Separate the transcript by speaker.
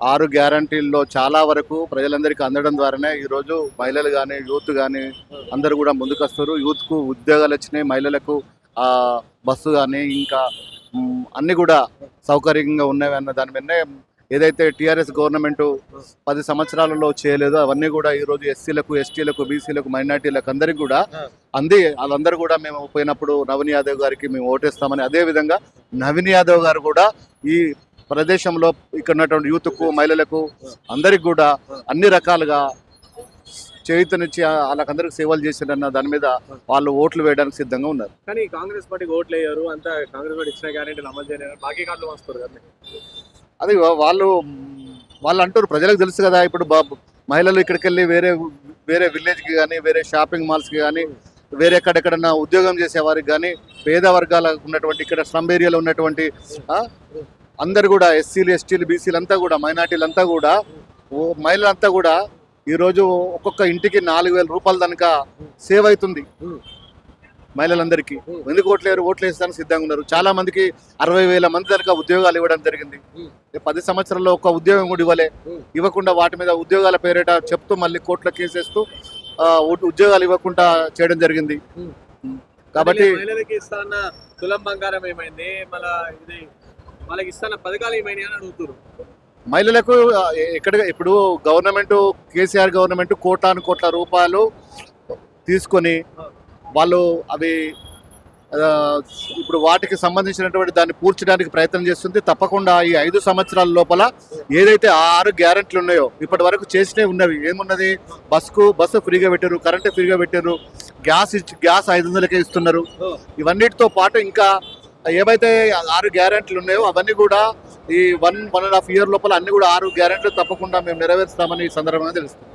Speaker 1: 6 గ్యారంటీల్లో చాలా వరకు ప్రజలందరికీ అందడం ద్వారానే ఈరోజు మహిళలు కానీ యూత్ కానీ అందరూ కూడా ముందుకొస్తారు. యూత్కు ఉద్యోగాలు వచ్చినాయి, మహిళలకు బస్సు కానీ ఇంకా అన్నీ కూడా సౌకర్యంగా ఉన్నవి అన్న దాని మీదనే ఏదైతే టీఆర్ఎస్ గవర్నమెంట్ 10 సంవత్సరాలలో చేయలేదో అవన్నీ కూడా ఈరోజు ఎస్సీలకు, ఎస్టీలకు, బీసీలకు, మైనార్టీలకు అందరికీ కూడా వాళ్ళందరూ కూడా మేము పోయినప్పుడు నవీన్ యాదవ్ గారికి మేము ఓటేస్తామని, అదేవిధంగా నవీన్ యాదవ్ గారు కూడా ఈ ప్రదేశంలో ఇక్కడ ఉన్నటువంటి యూత్కు, మహిళలకు అందరికి కూడా అన్ని రకాలుగా చేయుతనిచ్చి వాళ్ళకందరికి సేవలు చేశారన్న దాని మీద వాళ్ళు ఓట్లు వేయడానికి సిద్ధంగా ఉన్నారు.
Speaker 2: కానీ కాంగ్రెస్ పార్టీకి ఓట్లు వేయరు, అంతా కాంగ్రెస్ పార్టీ ఇచ్చిన గ్యారెంటీలు అమలు చేయలేరు, బాకీ కార్డులు వస్తారు కదా.
Speaker 1: అది వాళ్ళు అంటారు, ప్రజలకు తెలుసు కదా. ఇప్పుడు మహిళలు ఇక్కడికి వెళ్ళి వేరే వేరే విలేజ్కి కానీ, వేరే షాపింగ్ మాల్స్కి కానీ, వేరే ఎక్కడెక్కడన్నా ఉద్యోగం చేసే వారికి కానీ, పేద వర్గాలకు ఉన్నటువంటి ఇక్కడ స్లమ్ ఏరియాలో ఉన్నటువంటి అందరు కూడా ఎస్సీలు, ఎస్టీలు, బీసీలు అంతా కూడా, మైనార్టీలు అంతా కూడా, మహిళలంతా కూడా ఈరోజు ఒక్కొక్క ఇంటికి 4,000 రూపాయల దానిక సేవ్ అవుతుంది మహిళలందరికీ. ఎందుకు ఓట్లు వేస్తానికి సిద్ధంగా ఉన్నారు. చాలా మందికి 60,000 మంది దానిక ఉద్యోగాలు ఇవ్వడం జరిగింది. 10 సంవత్సరాల్లో ఒక్క ఉద్యోగం కూడా ఇవ్వకుండా వాటి మీద ఉద్యోగాల పేరిట చెప్తూ మళ్ళీ కోర్టులో కేసేస్తూ ఉద్యోగాలు ఇవ్వకుండా చేయడం జరిగింది. కాబట్టి
Speaker 2: మహిళలకి ఇస్తాన్న తులం బంగారం ఏమైంది, వాళ్ళకి ఇస్తాన్న పథకాలు ఏమైనా అని అడుగుతారు.
Speaker 1: మహిళలకు ఇప్పుడు గవర్నమెంట్, కేసీఆర్ గవర్నమెంట్ కోట్ల రూపాయలు తీసుకొని వాళ్ళు అవి ఇప్పుడు వాటికి సంబంధించినటువంటి దాన్ని పూడ్చడానికి ప్రయత్నం చేస్తుంది. తప్పకుండా ఈ 5 సంవత్సరాల లోపల ఏదైతే 6 గ్యారెంటీలు ఉన్నాయో ఇప్పటి వరకు చేసినవి ఉన్నవి ఏమున్నది, బస్సు ఫ్రీగా పెట్టారు, కరెంటు ఫ్రీగా పెట్టారు, గ్యాస్ 500లకే ఇస్తున్నారు. ఇవన్నిటితో పాటు ఇంకా ఏవైతే 6 గ్యారెంటీలు ఉన్నాయో అవన్నీ కూడా ఈ 1.5 ఇయర్ లోపల అన్ని కూడా 6 గ్యారెంటీలు తప్పకుండా మేము నెరవేరుస్తామని ఈ సందర్భంగా తెలుస్తుంది.